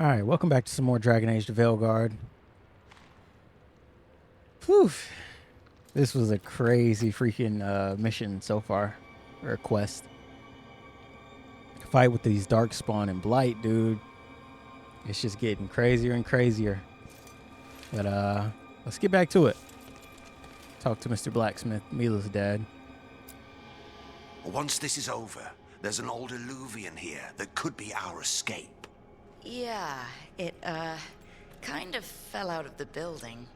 Alright, welcome back to some more Dragonage to Veilguard. Whew. This was a crazy freaking mission so far. Or quest. Fight with these Darkspawn and Blight, dude. It's just getting crazier and crazier. But let's get back to it. Talk to Mr. Blacksmith, Mila's dad. Once this is over, there's an old illuvian here that could be our escape. Yeah, it, kind of fell out of the building.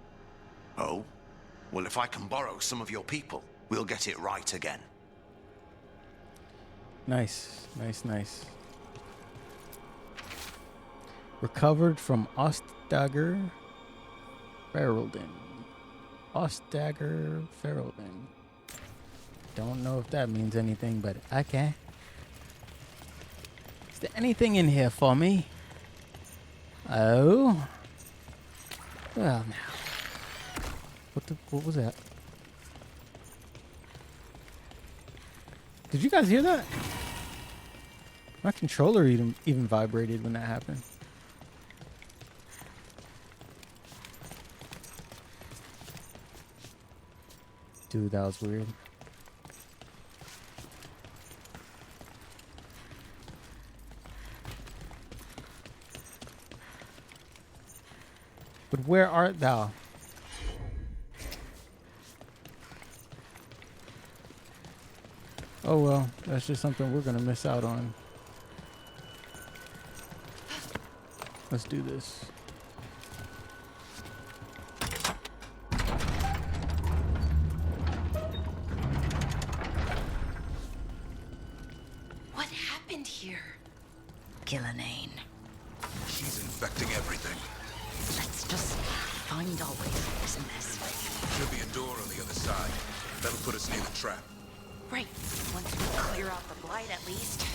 Oh? Well, if I can borrow some of your people, we'll get it right again. Nice, nice, nice. Recovered from Ostdagger Ferelden. Ostdagger Ferelden. Don't know if that means anything, but okay. Is there anything in here for me? Oh. Well, now. What was that? Did you guys hear that? My controller even vibrated when that happened. Dude, that was weird. But where art thou? Oh well, that's just something we're gonna miss out on. Let's do this. What happened here? Gillenane. She's infecting everything. Let's just find our way through this mess. Should be a door on the other side. That'll put us near the trap. Right. Once we clear out the blight, at least.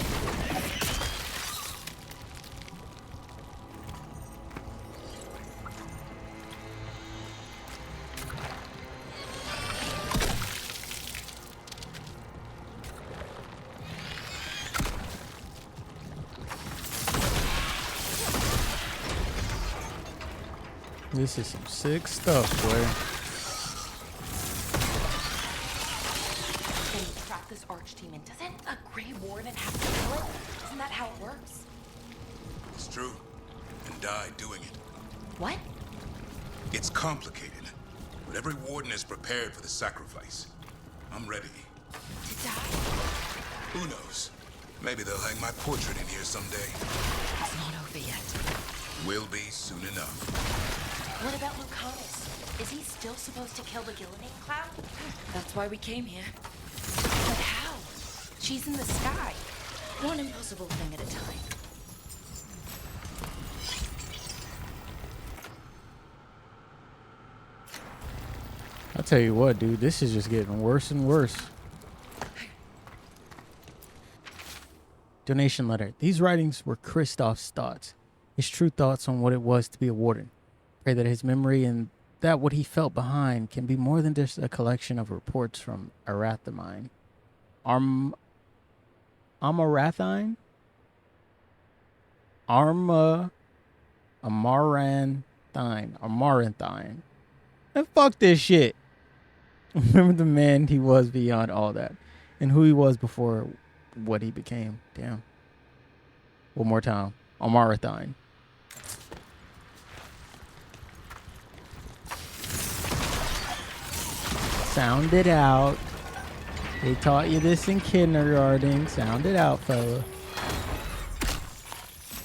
This is some sick stuff, boy. Then you trap this arch demon. Doesn't a Grey Warden have to kill it? Isn't that how it works? It's true. And die doing it. What? It's complicated, but every warden is prepared for the sacrifice. I'm ready. To die? Who knows? Maybe they'll hang my portrait in here someday. It's not over yet. Will be soon enough. What about Lucanis? Is he still supposed to kill the Gillenane cloud? That's why we came here. But how? She's in the sky. One impossible thing at a time. I'll tell you what, dude, this is just getting worse and worse. Donation letter. These writings were Kristoff's thoughts. His true thoughts on what it was to be a warden. Pray that his memory and that what he felt behind can be more than just a collection of reports from ARKDEMON. Amaranthine? Amaranthine. And fuck this shit. Remember the man he was beyond all that. And who he was before what he became. Damn. One more time. Amaranthine. Sound it out. They taught you this in kindergarten. Sound it out, fella.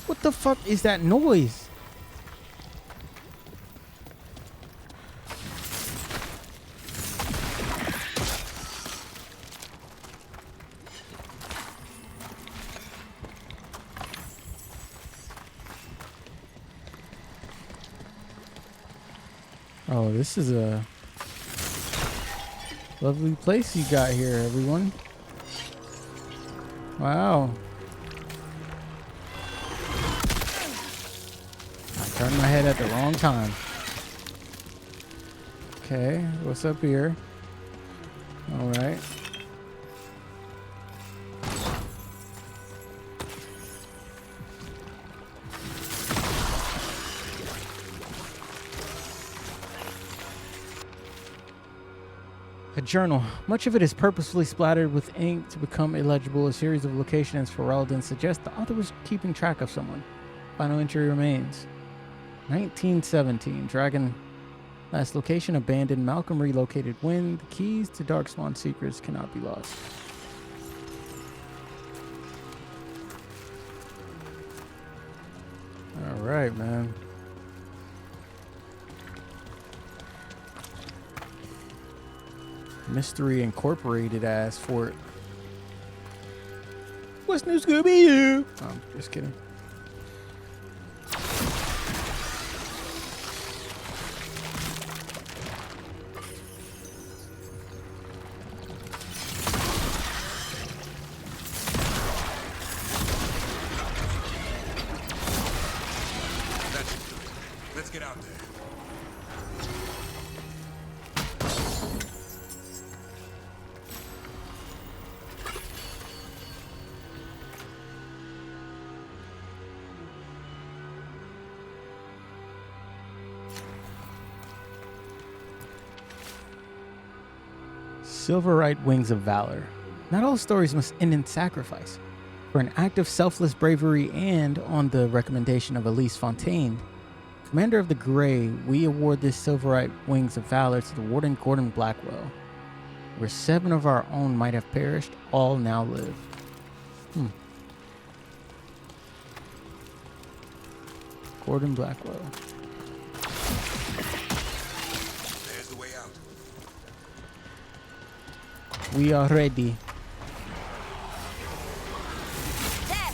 What the fuck is that noise? Oh, this is a lovely place you got here, everyone. Wow. I turned my head at the wrong time. Okay, what's up here? All right. journal. Much of it is purposefully splattered with ink to become illegible. A series of locations for Ferelden suggests the author was keeping track of someone. Final entry remains 1917. Dragon last location abandoned. Malcolm relocated. When the keys to Darkspawn secrets cannot be lost. All right, man. Mystery Incorporated ass for it. What's new, Scooby-Doo? Oh, I'm just kidding. Let's get out there. Silverite Wings of Valor. Not all stories must end in sacrifice. For an act of selfless bravery and on the recommendation of Elise Fontaine, Commander of the Grey, we award this Silverite Wings of Valor to the Warden Gordon Blackwell. Where 7 of our own might have perished, all now live. Gordon Blackwell. There's the way out. We are ready. There!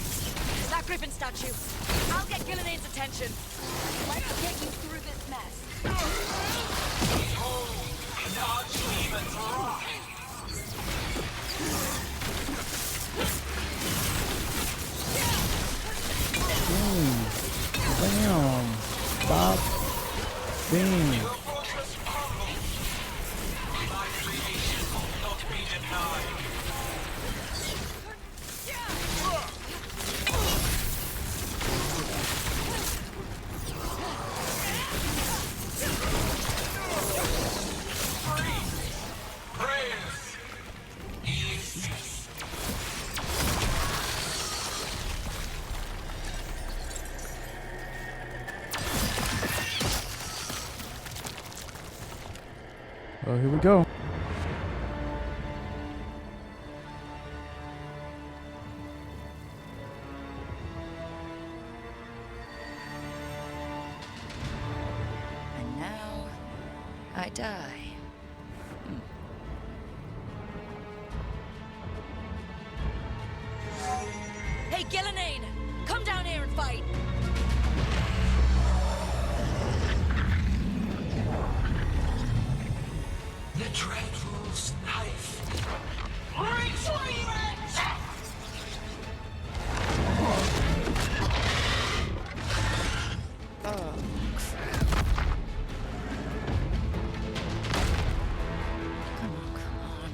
That Griffin statue. I'll get Gillinane's attention. Let's get you through this mess. Bam. Bob. Bing. Oh, here we go. And now, I die. Hey, Gillinane! Come down here and fight! The Dreadful's knife. Retrieve it! Oh, come on.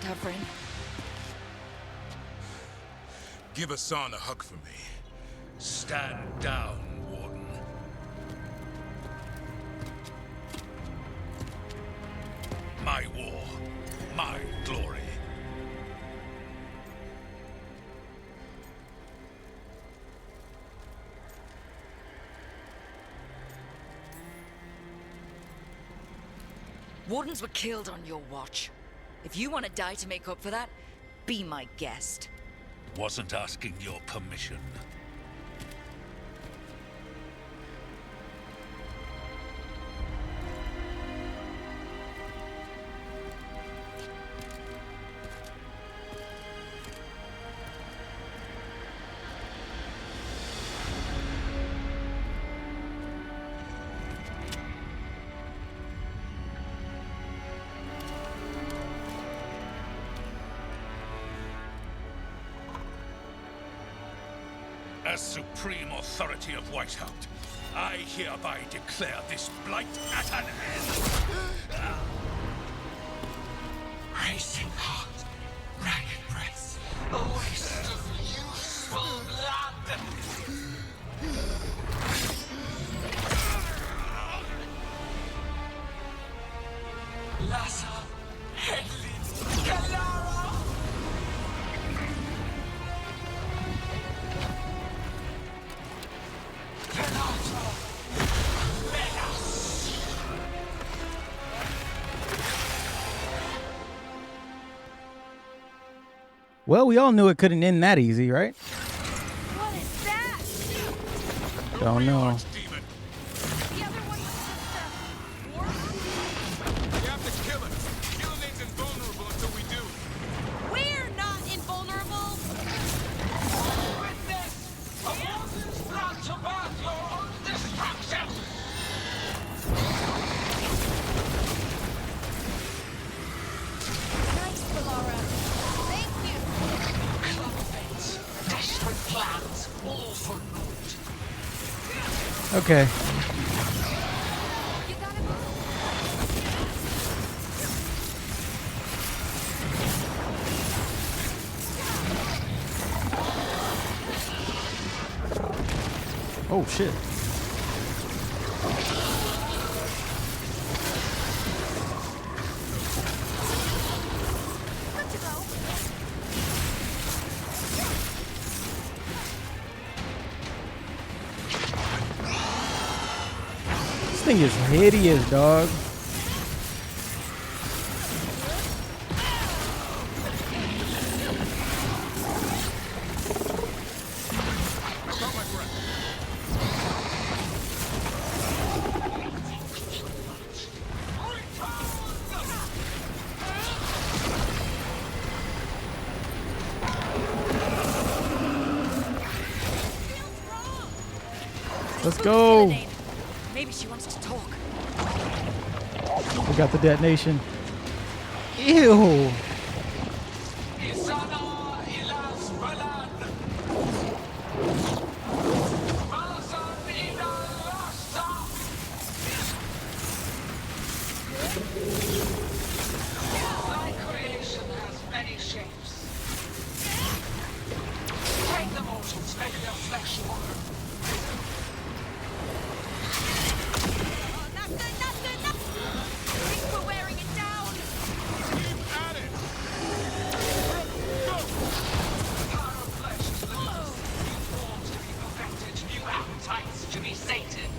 Davrin. Give Hassan a hug for me. Stand down, Warden. My war, my glory. Wardens were killed on your watch. If you want to die to make up for that, be my guest. Wasn't asking your permission. As supreme authority of Whiteout, I hereby declare this blight at an end. Racing heart, ragged breath, a waste of useful blood. Lassa, Hedlin, Galara. Venator, Menace. Well, we all knew it couldn't end that easy, right? What is that? Don't know. Archdemon. The other one was just a warp? We have to kill it. Killing ain't invulnerable until we do. We're not invulnerable. Witness, a warden's blood to birth your own destruction. Nice, Valara. Thank you. Cloverface, desperate plans, all for naught. Okay. You gotta move. Oh shit. Good to go. This thing is hideous, dog. Let's go. Grenade. Maybe she wants to talk. We got the detonation. Ew. Isana ilas balan. Malasan ina lasta. Thy creation has many shapes. Take the mortals, make their flesh water. Oh, not good, not good, not good. I think we're wearing it down. Keep at it. Go. The power of flesh is limitless. New forms to be perfected, new appetites to be sated.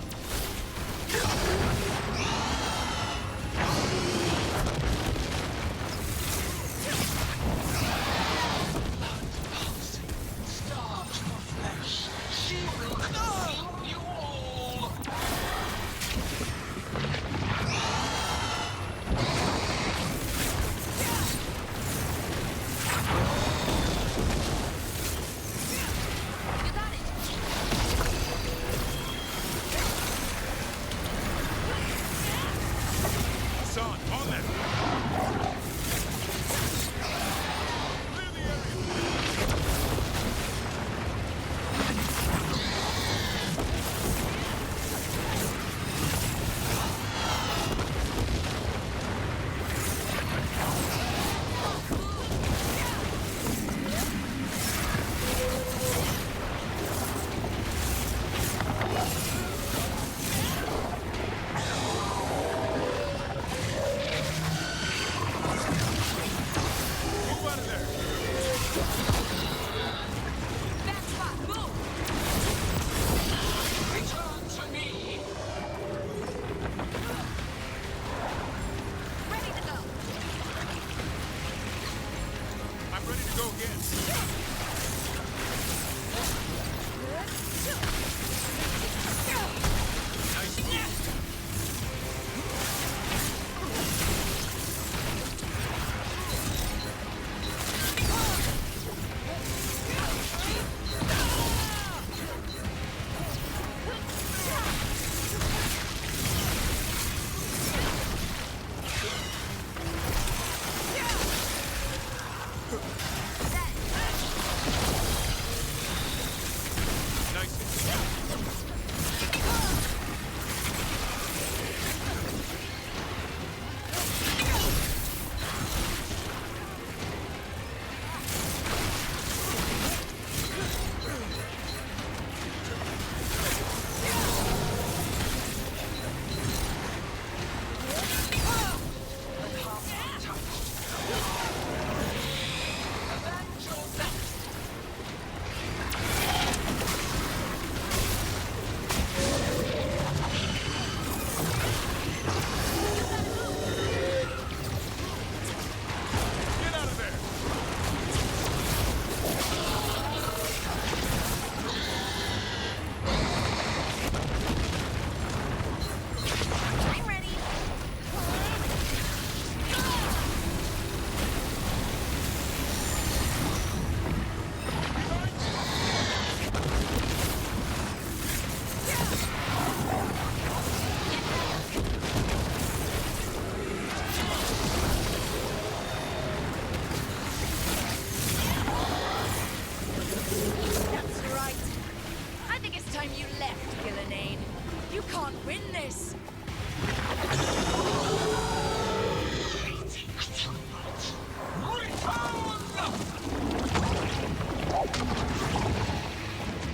Starved for flesh, she will consume you all. You got it. Son, on that. Clear the area. Move out of there. Back spot, move. Return to me. Ready to go. I'm ready to go again. Nice move.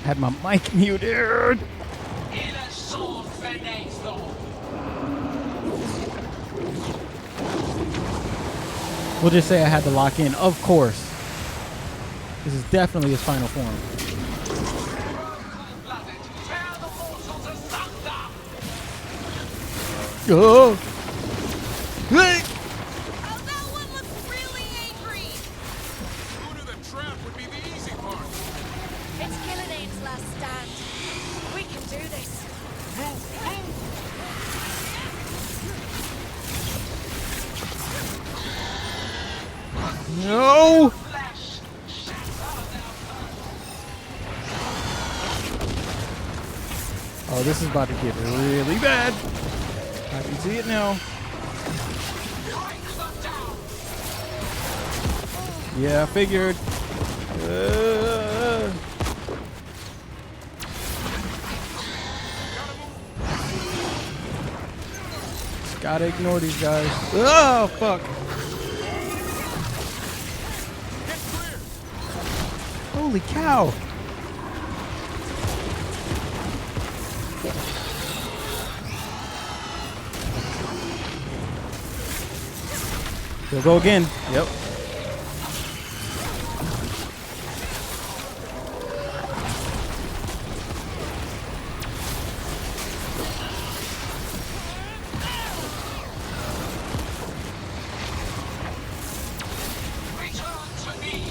had my mic muted. We'll just say I had to lock in. Of course. This is definitely his final form. Oh! Hey! Oh, that one looks really angry. Who knew the trap would be the easy part? It's Gillidane's last stand. We can do this. No! Oh, this is about to get really bad. I can see it now. Yeah, I figured. Gotta ignore these guys. Oh, fuck. Holy cow. He'll go again. Yep.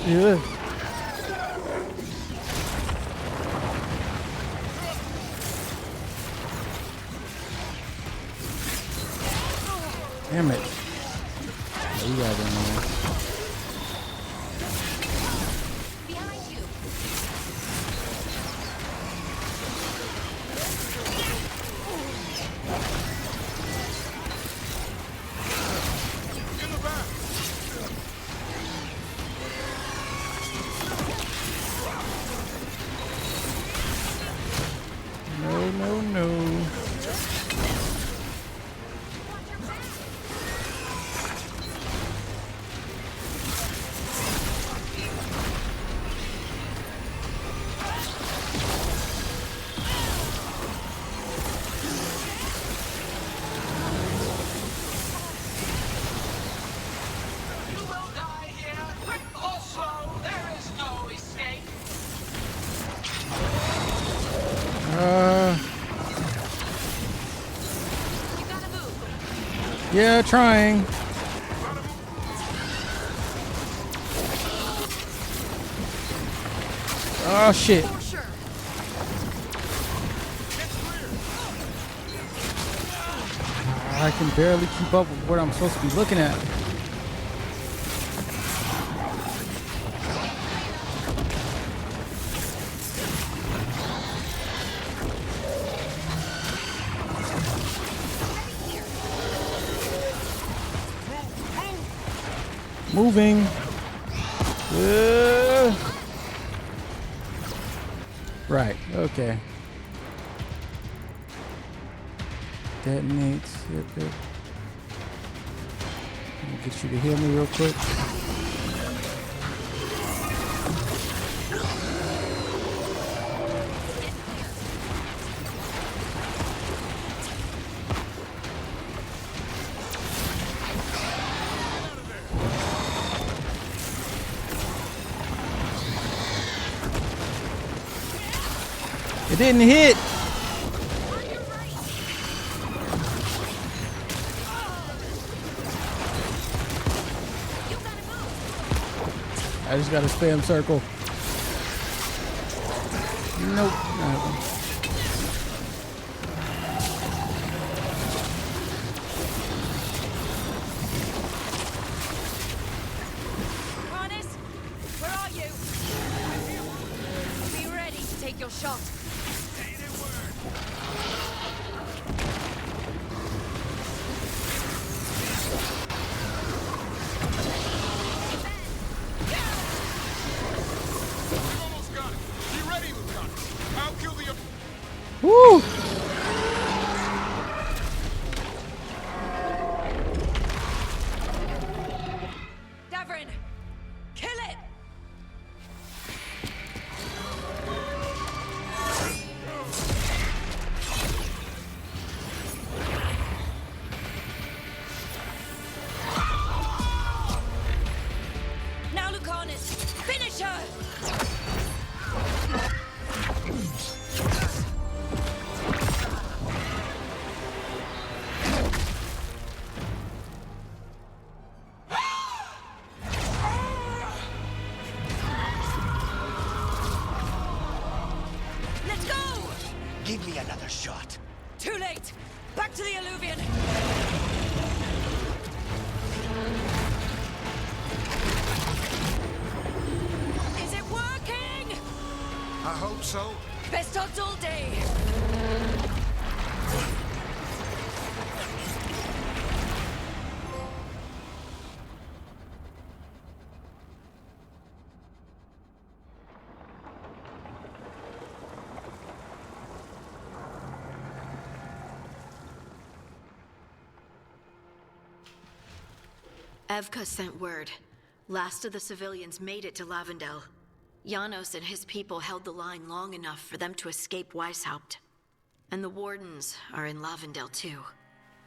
Yeah. Damn it. You guys are annoying. Behind you. In the back. No, no, no. You will die here, quick or slow. There is no escape. You gotta move. Yeah, trying. Oh, shit. For sure. I can barely keep up with what I'm supposed to be looking at. Moving. Right, okay. Detonates. Yep, yep. Let me get you to heal me real quick. It didn't hit. I just gotta spam circle. Nope. No. Honest, where are you? Be ready to take your shot. Almost got it. Be ready, Lucanis. I'll kill the... Woo! Davrin, kill it! so? Best odds all day! Evka sent word. Last of the civilians made it to Lavendel. Janos and his people held the line long enough for them to escape Weishaupt. And the Wardens are in Lavendel too.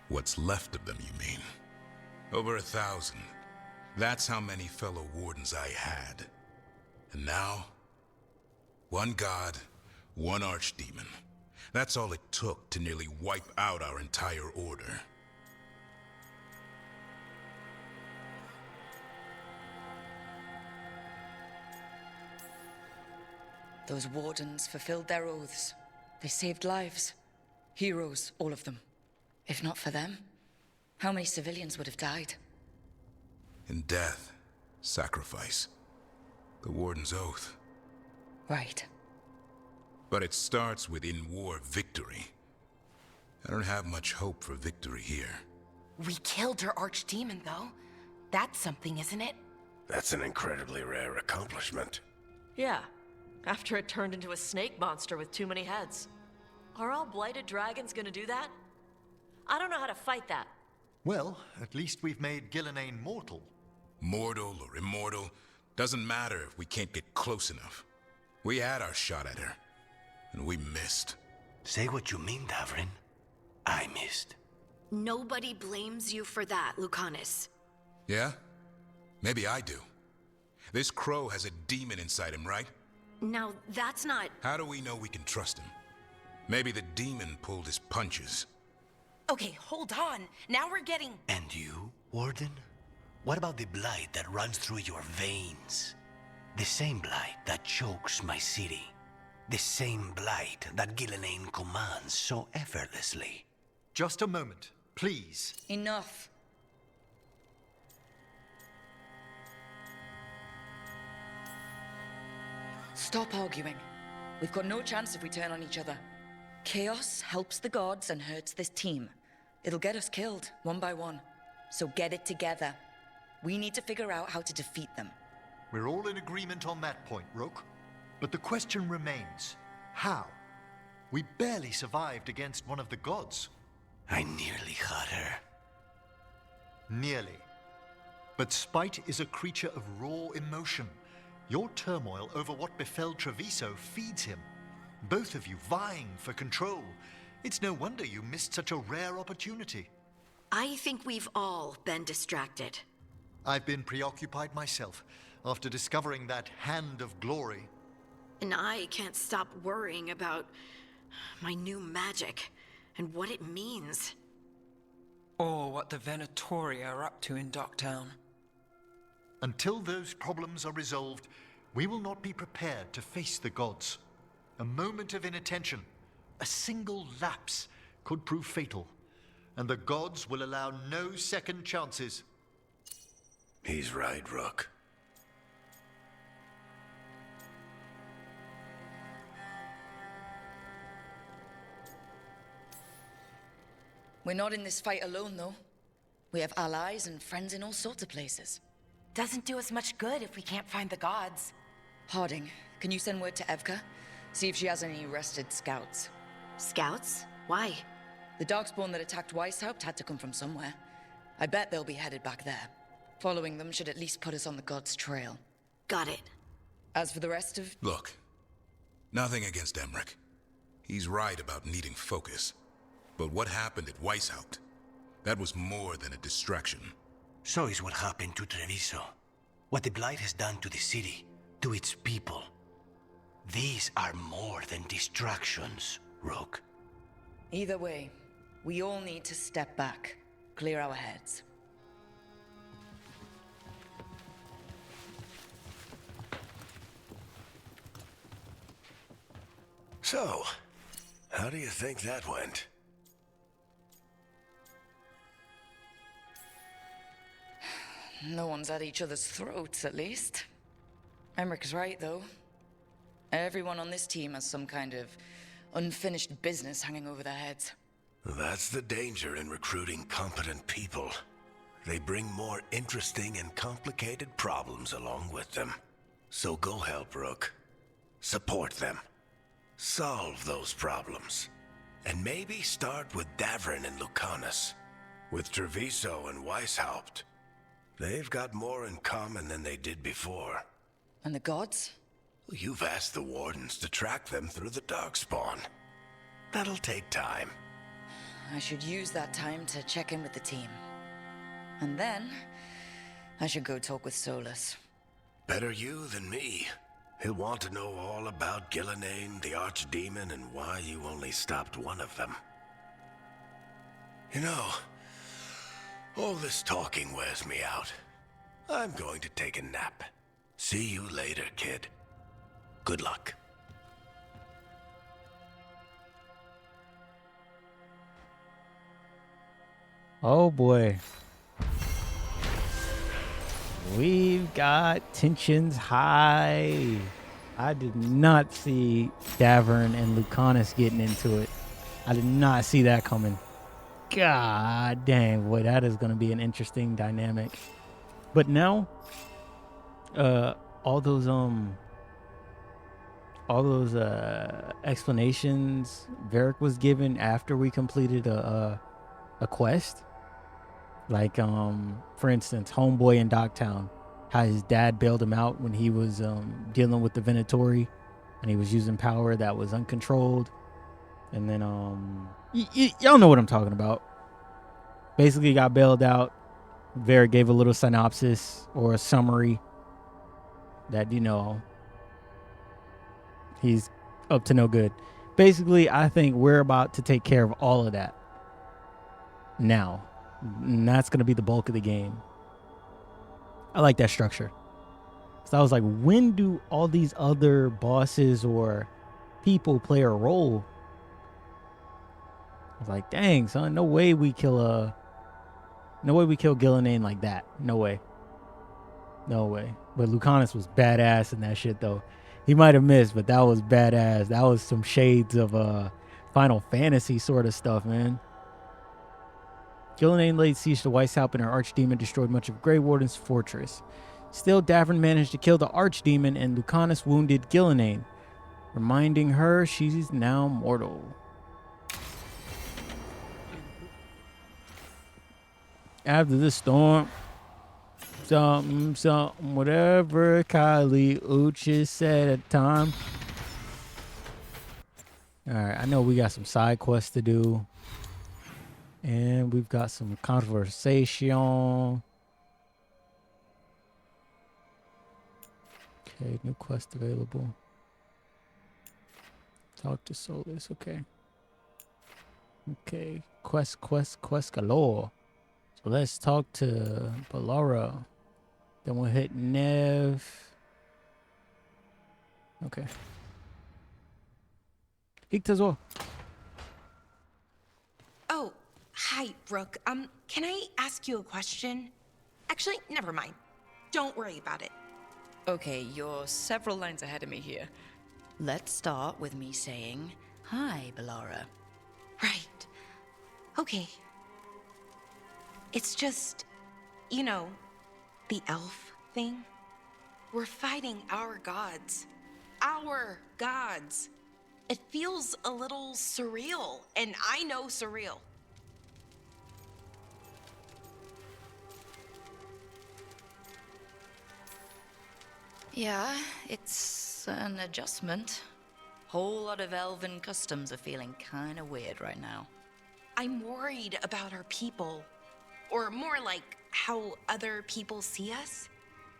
What's left of them, you mean? Over 1,000. That's how many fellow Wardens I had. And now? One god, one archdemon. That's all it took to nearly wipe out our entire order. Those Wardens fulfilled their oaths. They saved lives. Heroes, all of them. If not for them, how many civilians would have died? In death, sacrifice. The Warden's oath. Right. But it starts with in-war victory. I don't have much hope for victory here. We killed her archdemon, though. That's something, isn't it? That's an incredibly rare accomplishment. Yeah. After it turned into a snake monster with too many heads. Are all blighted dragons gonna do that? I don't know how to fight that. Well, at least we've made Gillenane mortal. Mortal or immortal, doesn't matter if we can't get close enough. We had our shot at her, and we missed. Say what you mean, Davrin. I missed. Nobody blames you for that, Lucanis. Yeah? Maybe I do. This crow has a demon inside him, right? Now, that's not... How do we know we can trust him? Maybe the demon pulled his punches. Okay, hold on. Now we're getting... And you, Warden? What about the blight that runs through your veins? The same blight that chokes my city. The same blight that Gillenane commands so effortlessly. Just a moment, please. Enough. Stop arguing. We've got no chance if we turn on each other. Chaos helps the gods and hurts this team. It'll get us killed, one by one. So get it together. We need to figure out how to defeat them. We're all in agreement on that point, Rook. But the question remains, how? We barely survived against one of the gods. I nearly had her. Nearly. But spite is a creature of raw emotion. Your turmoil over what befell Treviso feeds him. Both of you vying for control. It's no wonder you missed such a rare opportunity. I think we've all been distracted. I've been preoccupied myself after discovering that hand of glory. And I can't stop worrying about my new magic and what it means. Or what the Venatori are up to in Docktown. Until those problems are resolved, we will not be prepared to face the gods. A moment of inattention, a single lapse, could prove fatal, and the gods will allow no second chances. He's right, Rook. We're not in this fight alone, though. We have allies and friends in all sorts of places. Doesn't do us much good if we can't find the gods. Harding, can you send word to Evka? See if she has any rested scouts. Scouts? Why? The Darkspawn that attacked Weishaupt had to come from somewhere. I bet they'll be headed back there. Following them should at least put us on the gods' trail. Got it. As for the rest of... Look, nothing against Emmerich. He's right about needing focus. But what happened at Weishaupt? That was more than a distraction. So is what happened to Treviso. What the Blight has done to the city, to its people. These are more than distractions, Rook. Either way, we all need to step back, clear our heads. So, how do you think that went? No one's at each other's throats, at least. Emmerich is right, though. Everyone on this team has some kind of unfinished business hanging over their heads. That's the danger in recruiting competent people. They bring more interesting and complicated problems along with them. So go help Rook. Support them. Solve those problems. And maybe start with Davrin and Lucanis. With Treviso and Weishaupt. They've got more in common than they did before. And the gods? You've asked the Wardens to track them through the Darkspawn. That'll take time. I should use that time to check in with the team. And then, I should go talk with Solus. Better you than me. He'll want to know all about Gillenane, the Archdemon, and why you only stopped one of them. You know, all this talking wears me out. I'm going to take a nap. See you later, kid. Good luck. Oh boy. We've got tensions high. I did not see Davrin and Lucanis getting into it. I did not see that coming. God dang, boy, that is going to be an interesting dynamic. But now, all those explanations Varric was given after we completed a quest. Like, for instance, Homeboy in Dogtown, how his dad bailed him out when he was dealing with the Venatori, and he was using power that was uncontrolled. And then, y'all know what I'm talking about. Basically got bailed out. Varric gave a little synopsis or a summary that, you know, he's up to no good. Basically, I think we're about to take care of all of that now. And that's going to be the bulk of the game. I like that structure. So I was like, when do all these other bosses or people play a role? I was like, dang, son, no way we kill Gillenane like that. No way. No way. But Lucanis was badass in that shit, though. He might have missed, but that was badass. That was some shades of Final Fantasy sort of stuff, man. Gillenane laid siege to Weishaupt, and her Archdemon destroyed much of Grey Warden's fortress. Still, Davrin managed to kill the Archdemon, and Lucanis wounded Gillenane, reminding her she's now mortal. After the storm, something, whatever Kali Uchis said at the time. Alright, I know we got some side quests to do. And we've got some conversation. Okay, new quest available. Talk to Solus, okay. Okay, quest galore. So let's talk to Bellara. Then we'll hit Nev. Okay. Hiktazo. Oh, hi, Rook. Can I ask you a question? Actually, never mind. Don't worry about it. Okay, you're several lines ahead of me here. Let's start with me saying, hi, Bellara. Right. Okay. It's just, you know, the elf thing. We're fighting our gods. Our gods. It feels a little surreal, and I know surreal. Yeah, it's an adjustment. Whole lot of elven customs are feeling kinda weird right now. I'm worried about our people. Or more like how other people see us.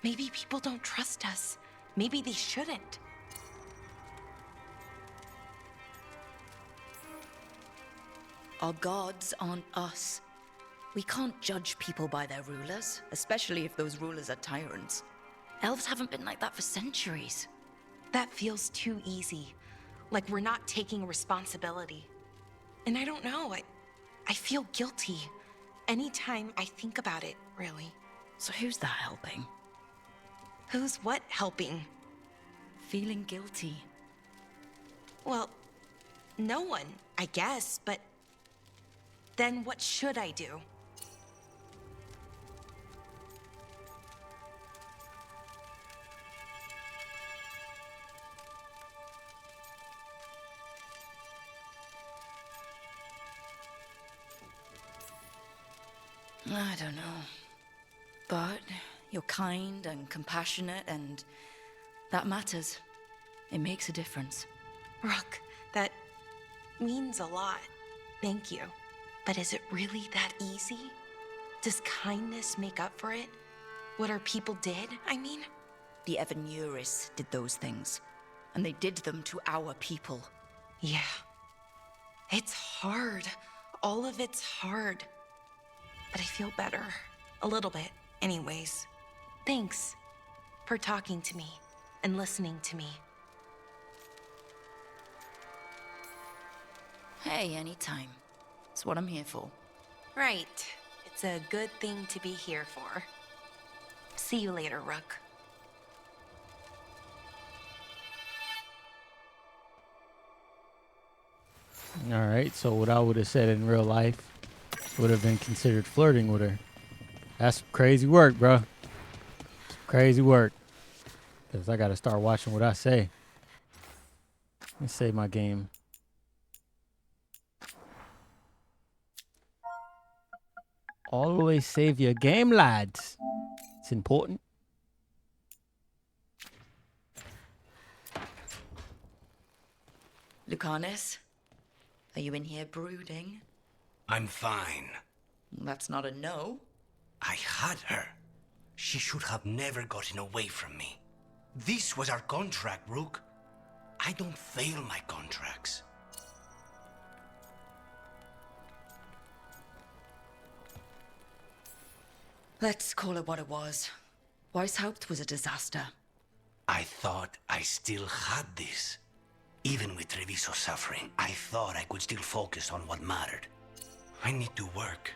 Maybe people don't trust us. Maybe they shouldn't. Our gods aren't us. We can't judge people by their rulers, especially if those rulers are tyrants. Elves haven't been like that for centuries. That feels too easy. Like we're not taking responsibility. And I don't know, I feel guilty. Anytime I think about it, really. So who's that helping? Who's what helping? Feeling guilty. Well, no one, I guess, but then what should I do? I don't know. But you're kind and compassionate, and that matters. It makes a difference. Rook, that means a lot. Thank you. But is it really that easy? Does kindness make up for it? What our people did, I mean? The Evanuris did those things, and they did them to our people. Yeah. It's hard. All of it's hard. But I feel better. A little bit, anyways. Thanks for talking to me and listening to me. Hey, anytime. It's what I'm here for. Right. It's a good thing to be here for. See you later, Rook. Alright, so what I would have said in real life would have been considered flirting with her. That's some crazy work, bro. Some crazy work. Because I got to start watching what I say. Let me save my game. Always save your game, lads. It's important. Lucanis, are you in here brooding? I'm fine. That's not a no. I had her. She should have never gotten away from me. This was our contract, Rook. I don't fail my contracts. Let's call it what it was. Weishaupt was a disaster. I thought I still had this. Even with Treviso suffering, I thought I could still focus on what mattered. I need to work.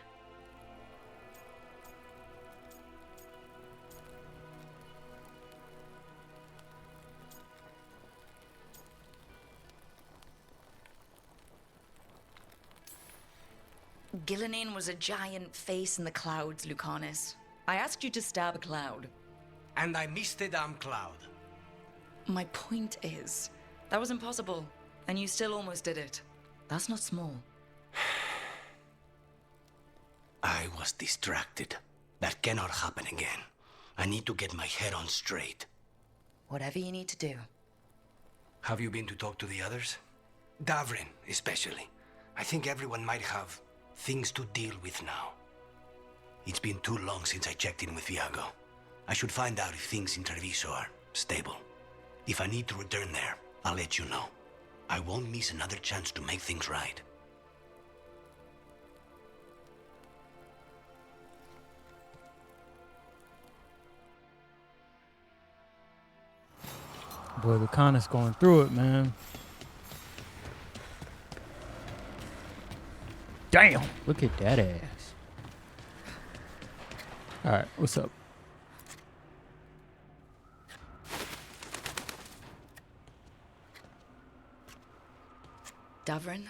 Gillenane was a giant face in the clouds, Lucanis. I asked you to stab a cloud. And I missed the damn cloud. My point is, that was impossible, and you still almost did it. That's not small. I was distracted. That cannot happen again. I need to get my head on straight. Whatever you need to do. Have you been to talk to the others? Davrin, especially. I think everyone might have things to deal with now. It's been too long since I checked in with Viago. I should find out if things in Treviso are stable. If I need to return there, I'll let you know. I won't miss another chance to make things right. Boy, Lucanis going through it, man. Damn, look at that ass. All right, what's up? Davrin?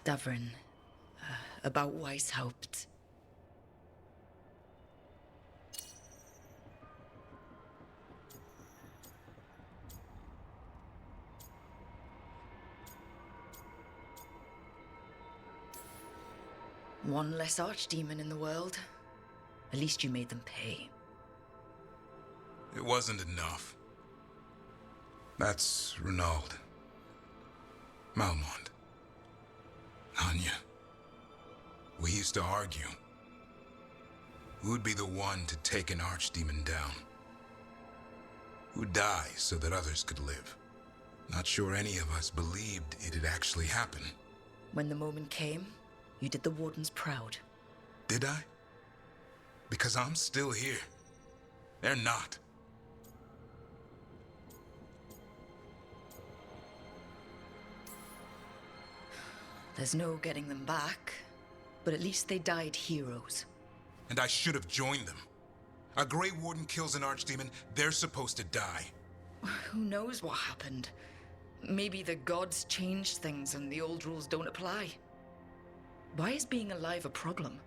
Davrin, about Weishaupt. One less archdemon in the world. At least you made them pay. It wasn't enough. That's Renaud. Malmont. Anya. We used to argue. Who'd be the one to take an archdemon down? Who'd die so that others could live? Not sure any of us believed it'd actually happen. When the moment came, you did the Wardens proud. Did I? Because I'm still here. They're not. There's no getting them back, but at least they died heroes. And I should have joined them. A Grey Warden kills an archdemon, they're supposed to die. Who knows what happened? Maybe the gods changed things and the old rules don't apply. Why is being alive a problem?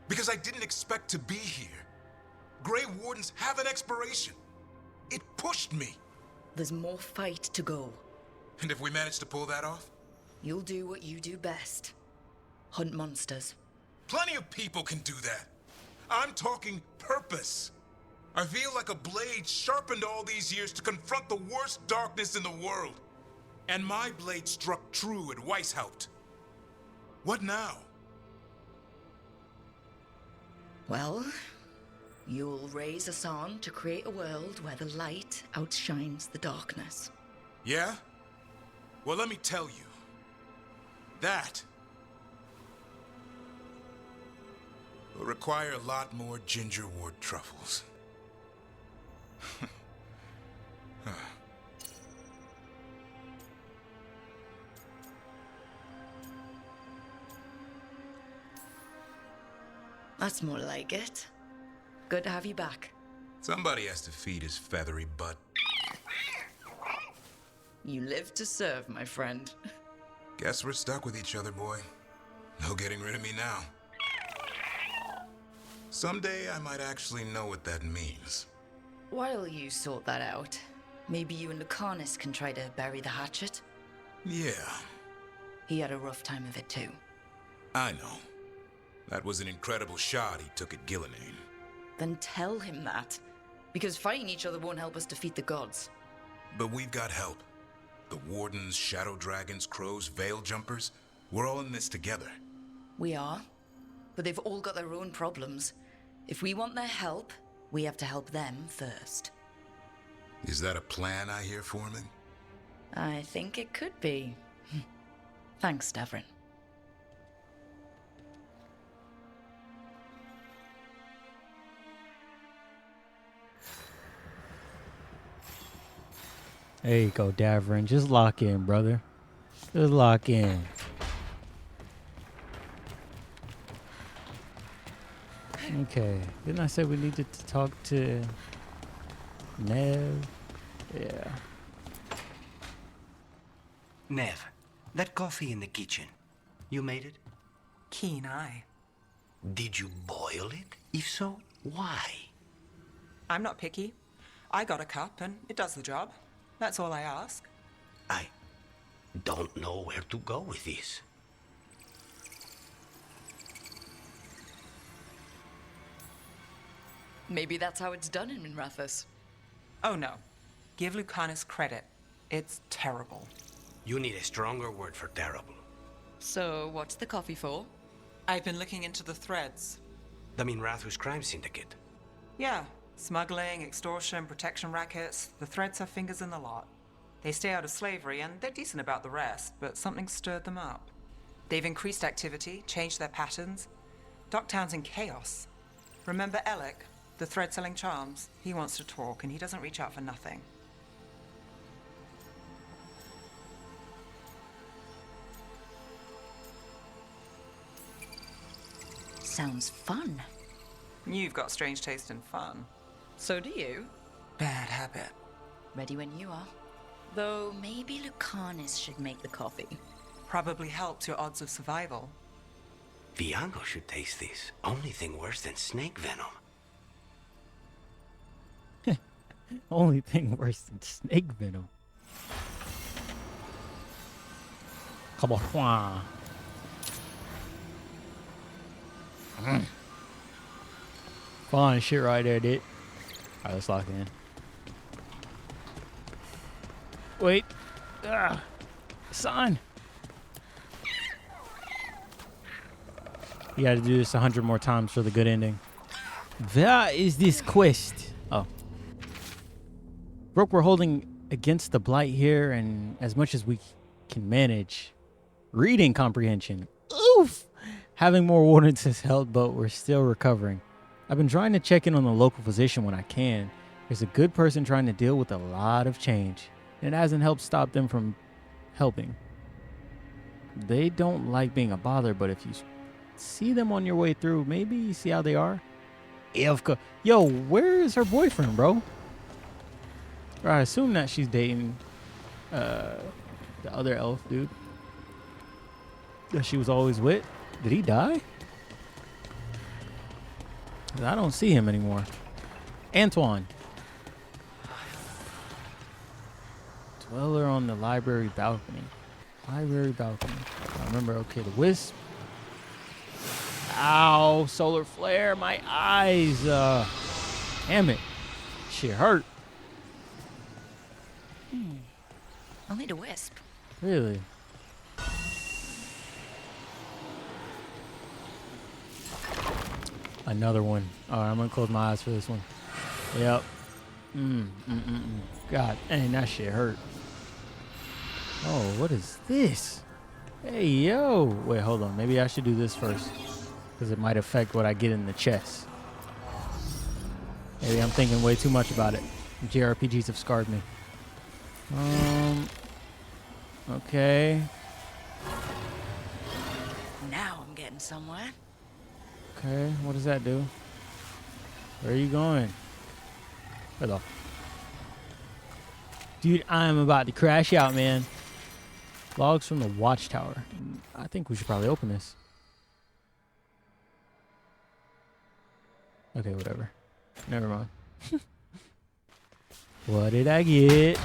Because I didn't expect to be here. Grey Wardens have an expiration. It pushed me. There's more fight to go. And if we manage to pull that off? You'll do what you do best. Hunt monsters. Plenty of people can do that. I'm talking purpose. I feel like a blade sharpened all these years to confront the worst darkness in the world. And my blade struck true at Weishaupt. What now? Well, you'll raise a song to create a world where the light outshines the darkness. Yeah? Well, let me tell you. That will require a lot more gingerwort truffles. That's more like it. Good to have you back. Somebody has to feed his feathery butt. You live to serve, my friend. Guess we're stuck with each other, boy. No getting rid of me now. Someday I might actually know what that means. While you sort that out, maybe you and Lucanis can try to bury the hatchet? Yeah. He had a rough time of it too. I know. That was an incredible shot he took at Gillenane. Then tell him that. Because fighting each other won't help us defeat the gods. But we've got help. The Wardens, Shadow Dragons, Crows, Veil Jumpers, we're all in this together. We are. But they've all got their own problems. If we want their help, we have to help them first. Is that a plan I hear forming? I think it could be. Thanks, Davrin. There you go, Davrin. Just lock in, brother. Just lock in. Okay. Didn't I say we needed to talk to Nev? Yeah. Nev, that coffee in the kitchen, you made it? Keen eye. Did you boil it? If so, why? I'm not picky. I got a cup and it does the job. That's all I ask. I don't know where to go with this. Maybe that's how it's done in Minrathous. Oh no. Give Lucanis credit. It's terrible. You need a stronger word for terrible. So, what's the coffee for? I've been looking into the threads. The Minrathous crime syndicate. Yeah. Smuggling, extortion, protection rackets. The threads have fingers in the lot. They stay out of slavery and they're decent about the rest, but something stirred them up. They've increased activity, changed their patterns. Docktown's in chaos. Remember Alec, the thread-selling charms? He wants to talk and he doesn't reach out for nothing. Sounds fun. You've got strange taste in fun. So do you. Bad habit. Ready when you are. Though maybe Lucanis should make the coffee. Probably helps your odds of survival. Viango should taste this. Only thing worse than snake venom. Only thing worse than snake venom. Come on. Fine shit right there, dude. Alright, let's lock in. Wait. Son. You gotta do this 100 more times for the good ending. Where is this quest? Oh. Rook, we're holding against the blight here, and as much as we can manage. Reading comprehension. Oof! Having more wardens has helped, but we're still recovering. I've been trying to check in on the local physician when I can. There's a good person trying to deal with a lot of change, and it hasn't helped stop them from helping. They don't like being a bother, but if you see them on your way through, maybe see how they are. Evka. Yo, where is her boyfriend, bro? Or I assume that she's dating The other elf dude that she was always with. Did he die? 'Cause I don't see him anymore. Antoine. Dweller on the library balcony. Library balcony. I remember, okay, the wisp. Ow, solar flare, my eyes. Damn it. Shit hurt. I'll need a wisp. Really? Another one. All right, I'm gonna close my eyes for this one. Yep. God, dang, that shit hurt. Oh, what is this? Hey, yo. Wait, hold on. Maybe I should do this first, because it might affect what I get in the chest. Maybe I'm thinking way too much about it. JRPGs have scarred me. Okay. Now I'm getting somewhere. Okay, what does that do? Where are you going? Hello. Dude, I'm about to crash out, man. Logs from the watchtower. I think we should probably open this. Okay, whatever. Never mind. What did I get?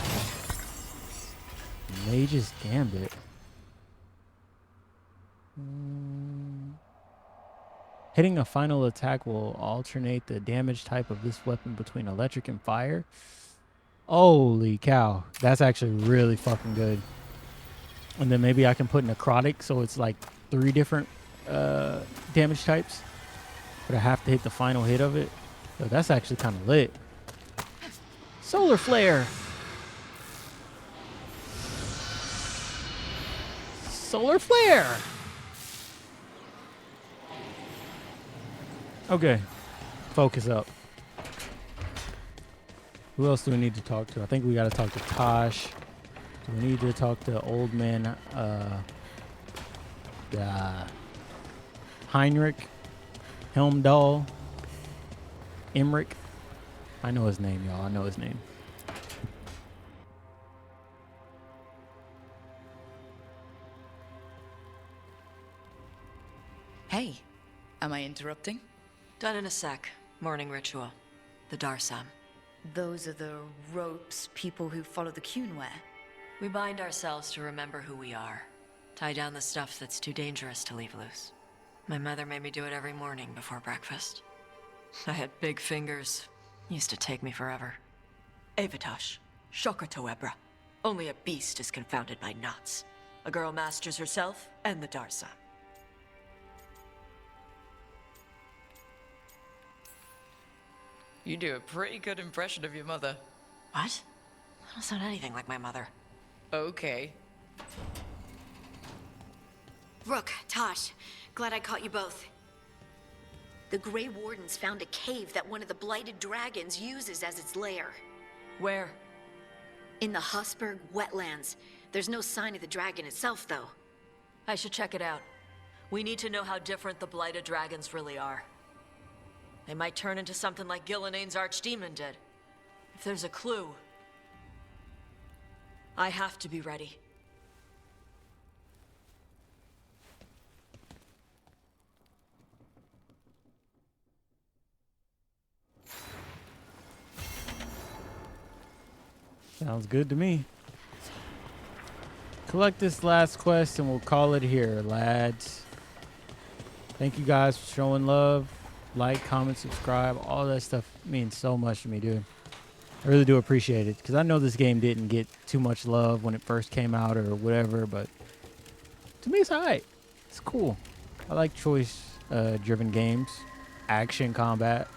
Mage's Gambit. Hitting a final attack will alternate the damage type of this weapon between electric and fire. Holy cow. That's actually really fucking good. And then maybe I can put necrotic, so it's like 3 different damage types. But I have to hit the final hit of it. So that's actually kind of lit. Solar flare. Solar flare. Okay. Focus up. Who else do we need to talk to? I think we got to talk to Tosh. Do we need to talk to old man Heinrich, Helmdahl, Emmerich? I know his name, y'all. I know his name. Hey, am I interrupting? Done in a sec. Morning ritual. The Darsam. Those are the ropes people who follow the Qun wear. We bind ourselves to remember who we are. Tie down the stuff that's too dangerous to leave loose. My mother made me do it every morning before breakfast. I had big fingers. Used to take me forever. Avatosh. Shokratoebra. Only a beast is confounded by knots. A girl masters herself and the Darsam. You do a pretty good impression of your mother. What? I don't sound anything like my mother. Okay. Rook, Tosh, glad I caught you both. The Grey Wardens found a cave that one of the blighted dragons uses as its lair. Where? In the Husberg wetlands. There's no sign of the dragon itself, though. I should check it out. We need to know how different the blighted dragons really are. They might turn into something like Gilnenane's archdemon did. If there's a clue, I have to be ready. Sounds good to me. Collect this last quest and we'll call it here, lads. Thank you guys for showing love. Like, comment, subscribe. All that stuff means so much to me, dude. I really do appreciate it. Because I know this game didn't get too much love when it first came out or whatever. But to me, it's alright. It's cool. I like choice-driven games. Action, combat.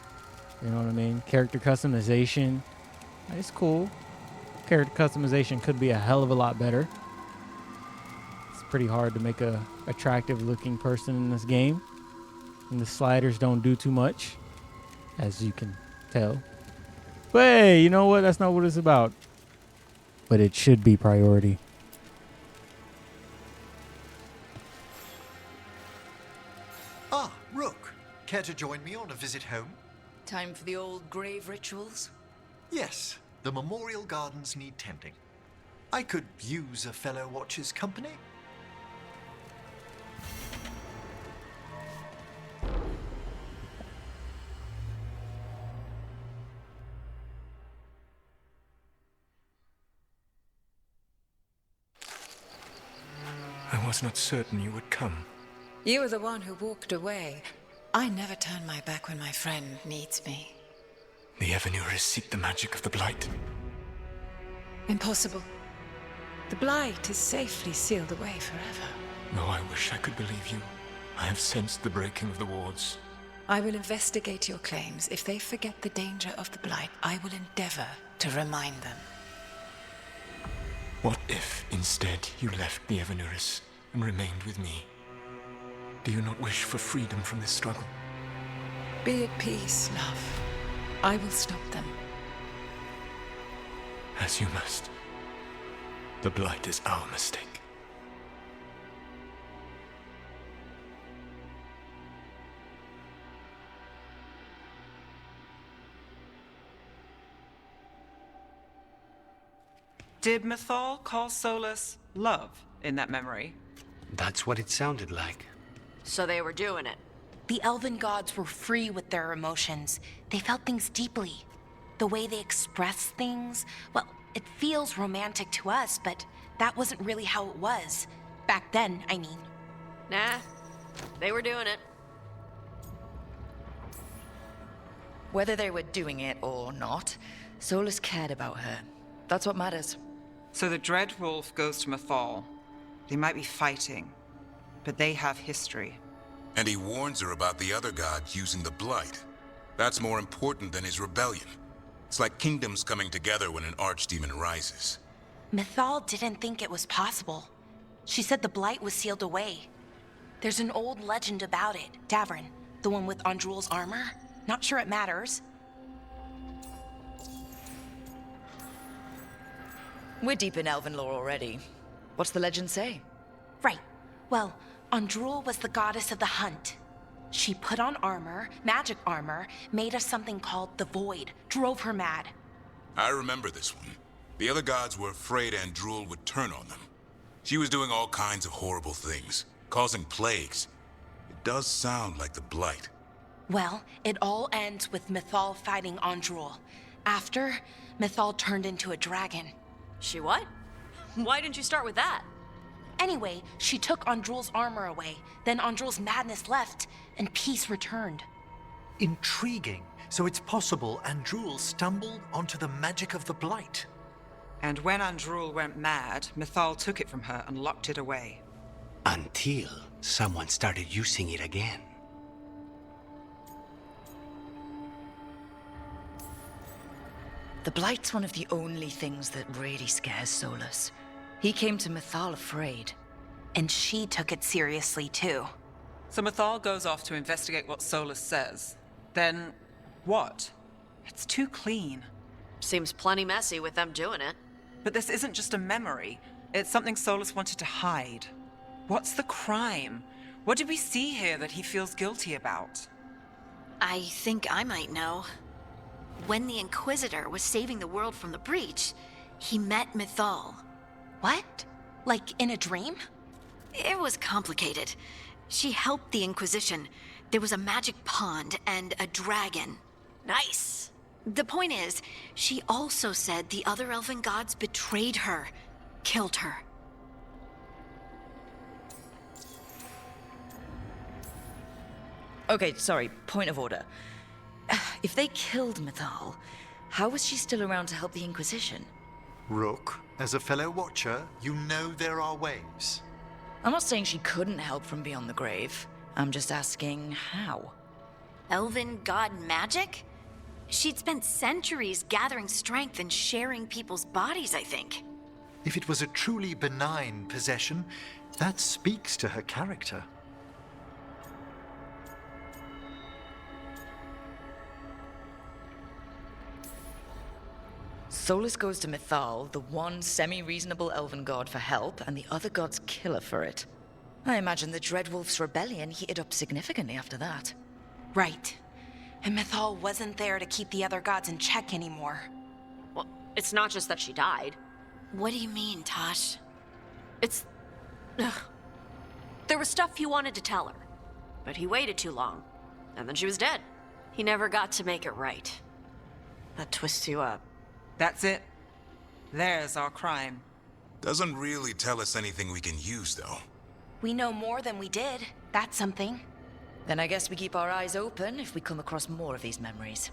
You know what I mean? Character customization. It's cool. Character customization could be a hell of a lot better. It's pretty hard to make a attractive looking person in this game. And the sliders don't do too much, as you can tell. But hey, you know what? That's not what it's about. But it should be priority. Ah, Rook. Care to join me on a visit home? Time for the old grave rituals? Yes. The memorial gardens need tending. I could use a fellow watcher's company. I was not certain you would come. You were the one who walked away. I never turn my back when my friend needs me. The Evenurists seek the magic of the Blight. Impossible. The Blight is safely sealed away forever. Though I wish I could believe you. I have sensed the breaking of the wards. I will investigate your claims. If they forget the danger of the Blight, I will endeavor to remind them. What if, instead, you left the Evenurists and remained with me? Do you not wish for freedom from this struggle? Be at peace, love. I will stop them. As you must. The Blight is our mistake. Did Mythal call Solus love in that memory? That's what it sounded like. So they were doing it. The elven gods were free with their emotions. They felt things deeply. The way they express things, well, it feels romantic to us, but that wasn't really how it was. Back then, I mean. Nah, they were doing it. Whether they were doing it or not, Solus cared about her. That's what matters. So the Dreadwolf goes to Mythal. They might be fighting, but they have history. And he warns her about the other gods using the Blight. That's more important than his rebellion. It's like kingdoms coming together when an archdemon rises. Mythal didn't think it was possible. She said the Blight was sealed away. There's an old legend about it. Davrin, the one with Andrul's armor. Not sure it matters. We're deep in elven lore already. What's the legend say? Right. Well, Andrul was the goddess of the hunt. She put on armor, magic armor, made us something called the Void, drove her mad. I remember this one. The other gods were afraid Andrul would turn on them. She was doing all kinds of horrible things, causing plagues. It does sound like the Blight. Well, it all ends with Mythal fighting Andrul. After, Mythal turned into a dragon. She what? Why didn't you start with that? Anyway, she took Andrul's armor away. Then Andrul's madness left, and peace returned. Intriguing. So it's possible Andrul stumbled onto the magic of the Blight. And when Andrul went mad, Mythal took it from her and locked it away. Until someone started using it again. The Blight's one of the only things that really scares Solus. He came to Mythal afraid. And she took it seriously, too. So Mythal goes off to investigate what Solus says. Then, what? It's too clean. Seems plenty messy with them doing it. But this isn't just a memory. It's something Solus wanted to hide. What's the crime? What did we see here that he feels guilty about? I think I might know. When the Inquisitor was saving the world from the breach, he met Mythal. What? Like in a dream? It was complicated. She helped the Inquisition. There was a magic pond and a dragon. Nice. The point is, she also said the other elven gods betrayed her, killed her. Okay, sorry, point of order. If they killed Mythal, how was she still around to help the Inquisition? Rook, as a fellow watcher, you know there are ways. I'm not saying she couldn't help from beyond the grave. I'm just asking how. Elven god magic? She'd spent centuries gathering strength and sharing people's bodies, I think. If it was a truly benign possession, that speaks to her character. Solus goes to Mythal, the one semi-reasonable elven god, for help, and the other gods kill her for it. I imagine the Dreadwolf's rebellion heated up significantly after that. Right. And Mythal wasn't there to keep the other gods in check anymore. Well, it's not just that she died. What do you mean, Tosh? It's... Ugh. There was stuff he wanted to tell her, but he waited too long, and then she was dead. He never got to make it right. That twists you up. That's it. There's our crime. Doesn't really tell us anything we can use, though. We know more than we did. That's something. Then I guess we keep our eyes open if we come across more of these memories.